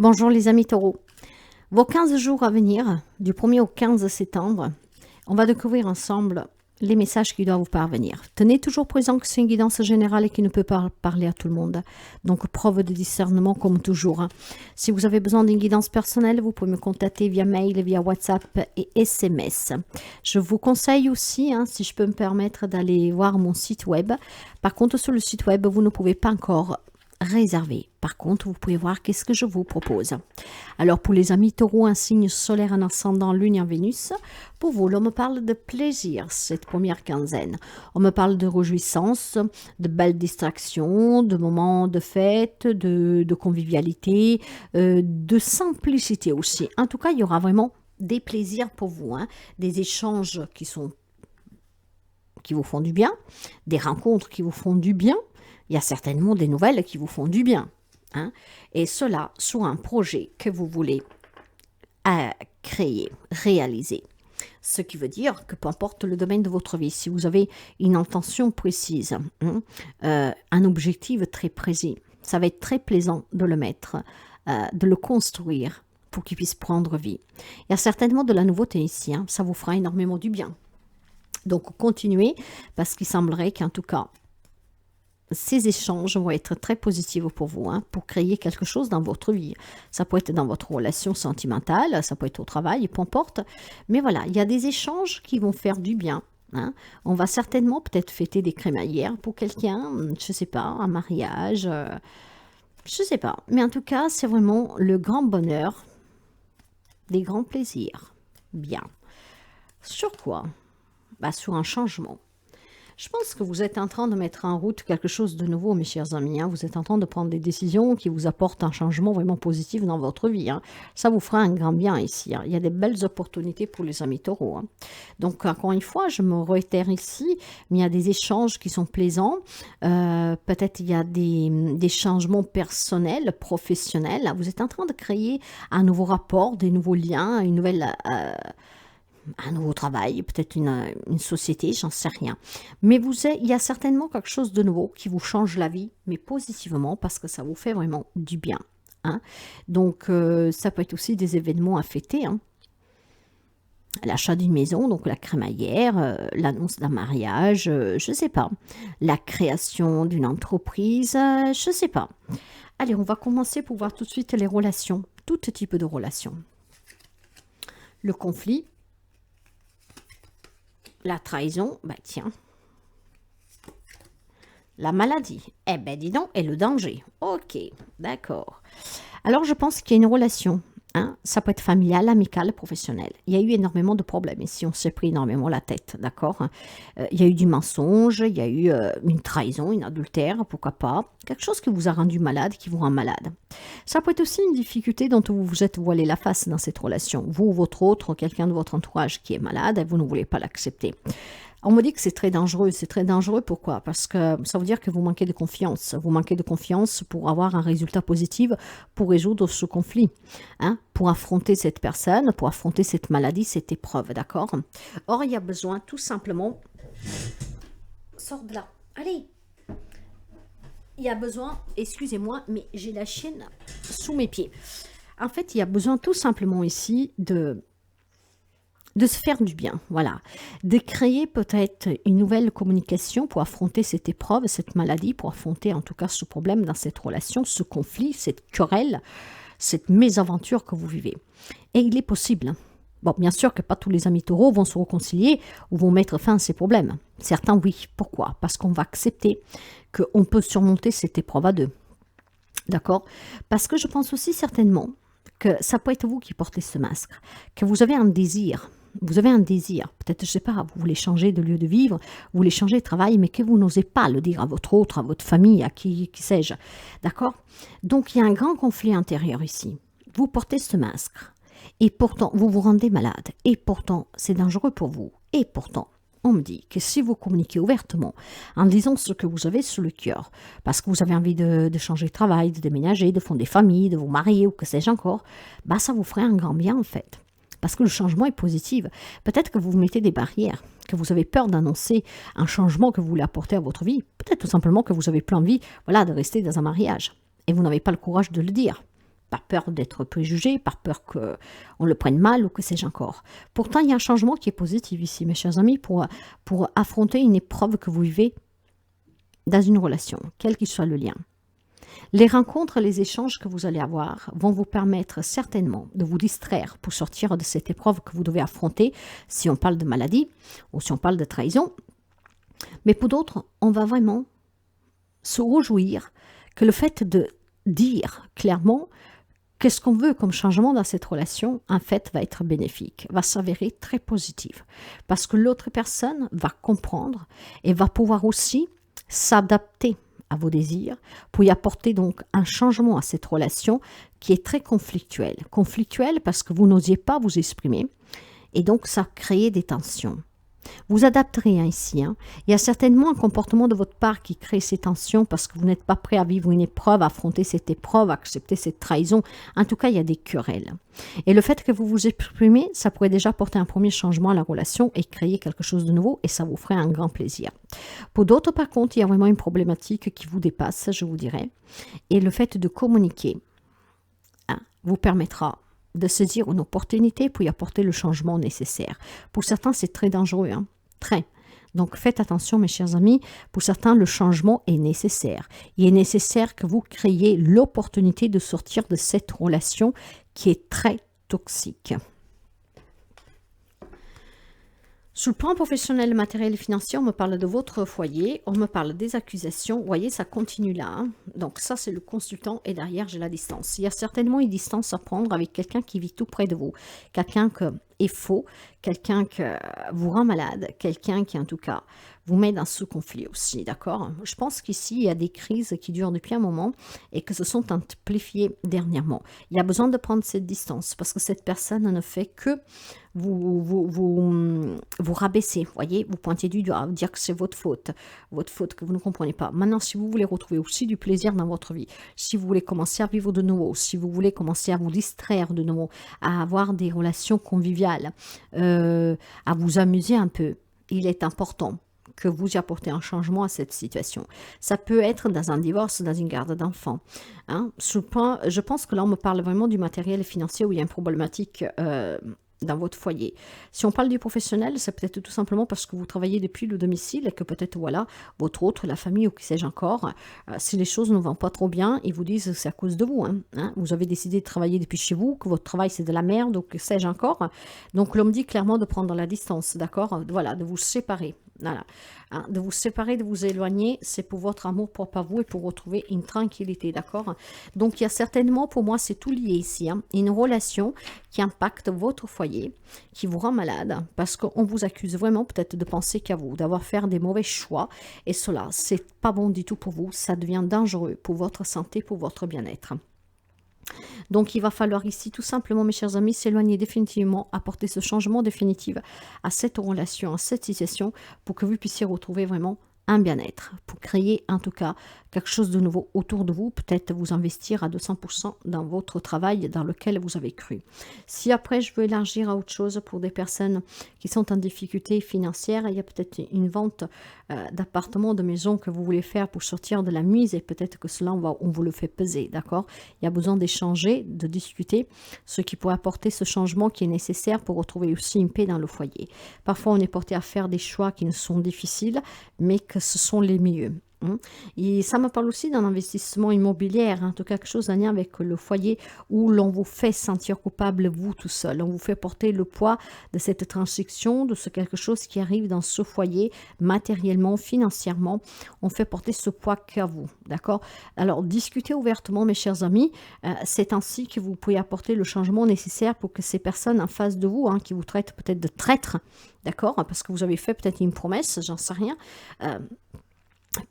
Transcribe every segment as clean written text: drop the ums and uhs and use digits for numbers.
Bonjour les amis taureaux. Vos 15 jours à venir, du 1er au 15 septembre, on va découvrir ensemble les messages qui doivent vous parvenir. Tenez toujours présent que c'est une guidance générale et qui ne peut pas parler à tout le monde. Donc, preuve de discernement comme toujours. Si vous avez besoin d'une guidance personnelle, vous pouvez me contacter via mail, via WhatsApp et SMS. Je vous conseille aussi, si je peux me permettre, d'aller voir mon site web. Par contre, sur le site web, vous ne pouvez pas encore réservé. Par contre, vous pouvez voir qu'est-ce que je vous propose. Alors, pour les amis taureaux, un signe solaire, un ascendant, lune en Vénus, pour vous, l'on me parle de plaisir cette première quinzaine. On me parle de réjouissance, de belles distractions, de moments de fête, de convivialité, de simplicité aussi. En tout cas, il y aura vraiment des plaisirs pour vous, des échanges qui vous font du bien, des rencontres qui vous font du bien. Il y a certainement des nouvelles qui vous font du bien. Et cela sur un projet que vous voulez créer, réaliser. Ce qui veut dire que peu importe le domaine de votre vie, si vous avez une intention précise, un objectif très précis, ça va être très plaisant de le mettre, de le construire pour qu'il puisse prendre vie. Il y a certainement de la nouveauté ici, ça vous fera énormément du bien. Donc continuez, parce qu'il semblerait qu'en tout cas, ces échanges vont être très positifs pour vous, pour créer quelque chose dans votre vie. Ça peut être dans votre relation sentimentale, ça peut être au travail, peu importe. Mais voilà, il y a des échanges qui vont faire du bien. On va certainement peut-être fêter des crémaillères pour quelqu'un, je ne sais pas, un mariage, je ne sais pas. Mais en tout cas, c'est vraiment le grand bonheur, des grands plaisirs. Bien. Sur quoi? Sur un changement. Je pense que vous êtes en train de mettre en route quelque chose de nouveau, mes chers amis. Vous êtes en train de prendre des décisions qui vous apportent un changement vraiment positif dans votre vie. Ça vous fera un grand bien ici. Il y a des belles opportunités pour les amis taureaux. Donc, encore une fois, je me réitère ici, mais il y a des échanges qui sont plaisants. Peut-être il y a des changements personnels, professionnels. Vous êtes en train de créer un nouveau rapport, des nouveaux liens, une nouvelle... un nouveau travail, peut-être une société, j'en sais rien. Mais il y a certainement quelque chose de nouveau qui vous change la vie, mais positivement, parce que ça vous fait vraiment du bien. Donc, ça peut être aussi des événements à fêter. L'achat d'une maison, donc la crémaillère, l'annonce d'un mariage, je ne sais pas. La création d'une entreprise, je ne sais pas. Allez, on va commencer pour voir tout de suite les relations, tout type de relations. Le conflit. La trahison, tiens. La maladie, dis donc, et le danger. Ok, d'accord. Alors, je pense qu'il y a une relation. Ça peut être familial, amical, professionnel. Il y a eu énormément de problèmes ici, on s'est pris énormément la tête, d'accord. Il y a eu du mensonge, il y a eu une trahison, une adultère, pourquoi pas. Quelque chose qui vous a rendu malade, qui vous rend malade. Ça peut être aussi une difficulté dont vous vous êtes voilé la face dans cette relation. Vous ou votre autre, quelqu'un de votre entourage qui est malade, et vous ne voulez pas l'accepter. On me dit que c'est très dangereux. C'est très dangereux, pourquoi? Parce que ça veut dire que vous manquez de confiance. Vous manquez de confiance pour avoir un résultat positif, pour résoudre ce conflit, pour affronter cette personne, pour affronter cette maladie, cette épreuve, d'accord? Or, il y a besoin tout simplement... Sors de là, allez! Il y a besoin, excusez-moi, mais j'ai la chienne sous mes pieds. En fait, il y a besoin tout simplement ici de se faire du bien, voilà, de créer peut-être une nouvelle communication pour affronter cette épreuve, cette maladie, pour affronter en tout cas ce problème dans cette relation, ce conflit, cette querelle, cette mésaventure que vous vivez. Et il est possible. Bon, bien sûr que pas tous les amis taureaux vont se réconcilier ou vont mettre fin à ces problèmes. Certains, oui. Pourquoi? Parce qu'on va accepter qu'on peut surmonter cette épreuve à deux. D'accord? Parce que je pense aussi certainement que ça peut être vous qui portez ce masque, que vous avez un désir. Vous avez un désir, peut-être, je ne sais pas, vous voulez changer de lieu de vivre, vous voulez changer de travail, mais que vous n'osez pas le dire à votre autre, à votre famille, à qui sais-je. D'accord? Donc, il y a un grand conflit intérieur ici. Vous portez ce masque, et pourtant, vous vous rendez malade, et pourtant, c'est dangereux pour vous, et pourtant, on me dit que si vous communiquez ouvertement, en disant ce que vous avez sur le cœur, parce que vous avez envie de changer de travail, de déménager, de fonder famille, de vous marier, ou que sais-je encore, ça vous ferait un grand bien, en fait. Parce que le changement est positif. Peut-être que vous vous mettez des barrières, que vous avez peur d'annoncer un changement que vous voulez apporter à votre vie. Peut-être tout simplement que vous n'avez plus envie de rester dans un mariage. Et vous n'avez pas le courage de le dire. par peur d'être préjugé, par peur qu'on le prenne mal ou que sais-je encore. Pourtant, il y a un changement qui est positif ici, mes chers amis, pour affronter une épreuve que vous vivez dans une relation, quel qu'il soit le lien. Les rencontres, les échanges que vous allez avoir vont vous permettre certainement de vous distraire pour sortir de cette épreuve que vous devez affronter, si on parle de maladie ou si on parle de trahison. Mais pour d'autres, on va vraiment se réjouir que le fait de dire clairement qu'est-ce qu'on veut comme changement dans cette relation, en fait, va être bénéfique, va s'avérer très positif. Parce que l'autre personne va comprendre et va pouvoir aussi s'adapter à vos désirs pour y apporter donc un changement à cette relation qui est très conflictuelle. Conflictuelle parce que vous n'osiez pas vous exprimer et donc ça crée des tensions. Vous adapterez ici. Il y a certainement un comportement de votre part qui crée ces tensions parce que vous n'êtes pas prêt à vivre une épreuve, à affronter cette épreuve, à accepter cette trahison. En tout cas, il y a des querelles. Et le fait que vous vous exprimez, ça pourrait déjà porter un premier changement à la relation et créer quelque chose de nouveau et ça vous ferait un grand plaisir. Pour d'autres, par contre, il y a vraiment une problématique qui vous dépasse, je vous dirais. Et le fait de communiquer vous permettra de saisir une opportunité pour y apporter le changement nécessaire. Pour certains, c'est très dangereux, très. Donc, faites attention, mes chers amis. Pour certains, le changement est nécessaire. Il est nécessaire que vous créiez l'opportunité de sortir de cette relation qui est très toxique. Sur le plan professionnel, matériel et financier, on me parle de votre foyer, on me parle des accusations. Vous voyez, ça continue là. Donc ça, c'est le consultant et derrière, j'ai la distance. Il y a certainement une distance à prendre avec quelqu'un qui vit tout près de vous. Quelqu'un qui est faux, quelqu'un qui vous rend malade, quelqu'un qui, en tout cas, vous met dans ce conflit aussi, d'accord? Je pense qu'ici, il y a des crises qui durent depuis un moment et que se sont amplifiées dernièrement. Il y a besoin de prendre cette distance parce que cette personne ne fait que vous rabaisser, vous voyez, vous pointez du doigt, vous dire que c'est votre faute que vous ne comprenez pas. Maintenant, si vous voulez retrouver aussi du plaisir dans votre vie, si vous voulez commencer à vivre de nouveau, si vous voulez commencer à vous distraire de nouveau, à avoir des relations conviviales, à vous amuser un peu, il est important que vous y apportez un changement à cette situation. Ça peut être dans un divorce, dans une garde d'enfants. Je pense que là, on me parle vraiment du matériel financier où il y a une problématique dans votre foyer. Si on parle du professionnel, c'est peut-être tout simplement parce que vous travaillez depuis le domicile et que peut-être, voilà, votre autre, la famille ou qui sais-je encore, si les choses ne vont pas trop bien, ils vous disent c'est à cause de vous. Vous avez décidé de travailler depuis chez vous, que votre travail c'est de la merde ou que sais-je encore. Donc l'homme dit clairement de prendre la distance, d'accord? Voilà, de vous séparer. Voilà. De vous séparer, de vous éloigner, c'est pour votre amour propre à vous et pour retrouver une tranquillité, d'accord? Donc il y a certainement, pour moi, c'est tout lié ici, une relation qui impacte votre foyer, qui vous rend malade, parce qu'on vous accuse vraiment peut-être de penser qu'à vous, d'avoir fait des mauvais choix, et cela, c'est pas bon du tout pour vous, ça devient dangereux pour votre santé, pour votre bien-être. Donc, il va falloir ici, tout simplement, mes chers amis, s'éloigner définitivement, apporter ce changement définitif à cette relation, à cette situation, pour que vous puissiez retrouver vraiment un bien-être, pour créer en tout cas quelque chose de nouveau autour de vous, peut-être vous investir à 200% dans votre travail dans lequel vous avez cru. Si après je veux élargir à autre chose pour des personnes qui sont en difficulté financière, il y a peut-être une vente d'appartements, de maisons que vous voulez faire pour sortir de la mise et peut-être que cela on vous le fait peser, d'accord? Il y a besoin d'échanger, de discuter, ce qui pourrait apporter ce changement qui est nécessaire pour retrouver aussi une paix dans le foyer. Parfois on est porté à faire des choix qui ne sont difficiles, mais que ce sont les mieux. Et ça me parle aussi d'un investissement immobilier, en tout cas quelque chose en lien avec le foyer où l'on vous fait sentir coupable vous tout seul. On vous fait porter le poids de cette transaction, de ce quelque chose qui arrive dans ce foyer matériellement, financièrement. On fait porter ce poids qu'à vous, d'accord? Alors discutez ouvertement mes chers amis, c'est ainsi que vous pouvez apporter le changement nécessaire pour que ces personnes en face de vous, qui vous traitent peut-être de traître, d'accord? Parce que vous avez fait peut-être une promesse, j'en sais rien,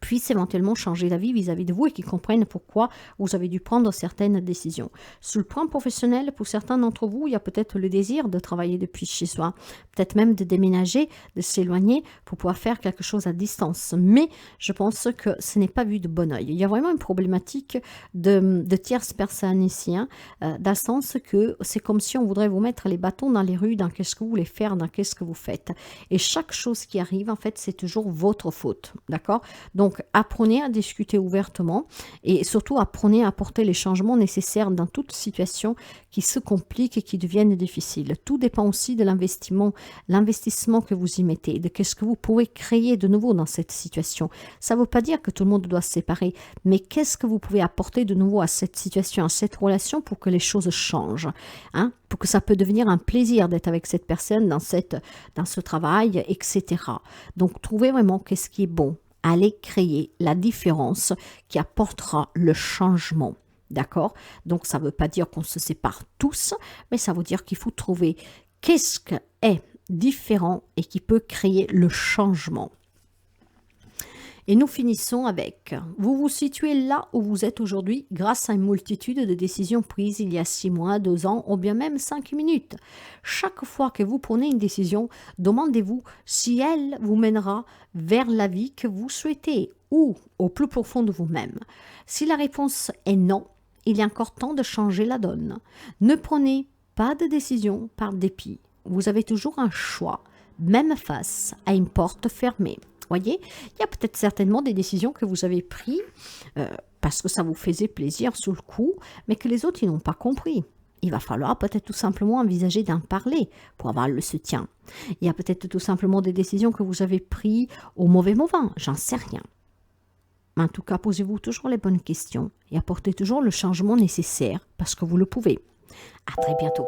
puissent éventuellement changer d'avis vis-à-vis de vous et qu'ils comprennent pourquoi vous avez dû prendre certaines décisions. Sur le plan professionnel, pour certains d'entre vous, il y a peut-être le désir de travailler depuis chez soi, peut-être même de déménager, de s'éloigner pour pouvoir faire quelque chose à distance. Mais je pense que ce n'est pas vu de bon oeil. Il y a vraiment une problématique de tierces personnes ici, dans le sens que c'est comme si on voudrait vous mettre les bâtons dans les rues, dans qu'est-ce que vous voulez faire, dans qu'est-ce que vous faites. Et chaque chose qui arrive, en fait, c'est toujours votre faute, d'accord? Donc, apprenez à discuter ouvertement et surtout apprenez à apporter les changements nécessaires dans toute situation qui se complique et qui deviennent difficiles. Tout dépend aussi de l'investissement que vous y mettez, de qu'est-ce que vous pouvez créer de nouveau dans cette situation. Ça ne veut pas dire que tout le monde doit se séparer, mais qu'est-ce que vous pouvez apporter de nouveau à cette situation, à cette relation pour que les choses changent, hein? Pour que ça peut devenir un plaisir d'être avec cette personne dans ce travail, etc. Donc, trouvez vraiment qu'est-ce qui est bon. Allez créer la différence qui apportera le changement. D'accord? Donc, ça ne veut pas dire qu'on se sépare tous, mais ça veut dire qu'il faut trouver qu'est-ce qui est différent et qui peut créer le changement. Et nous finissons avec, vous vous situez là où vous êtes aujourd'hui grâce à une multitude de décisions prises il y a 6 mois, 2 ans ou bien même 5 minutes. Chaque fois que vous prenez une décision, demandez-vous si elle vous mènera vers la vie que vous souhaitez ou au plus profond de vous-même. Si la réponse est non, il y a encore temps de changer la donne. Ne prenez pas de décision par dépit. Vous avez toujours un choix, même face à une porte fermée. Voyez, il y a peut-être certainement des décisions que vous avez prises parce que ça vous faisait plaisir sur le coup, mais que les autres ils n'ont pas compris. Il va falloir peut-être tout simplement envisager d'en parler pour avoir le soutien. Il y a peut-être tout simplement des décisions que vous avez prises au mauvais moment, j'en sais rien. Mais en tout cas, posez-vous toujours les bonnes questions et apportez toujours le changement nécessaire parce que vous le pouvez. À très bientôt.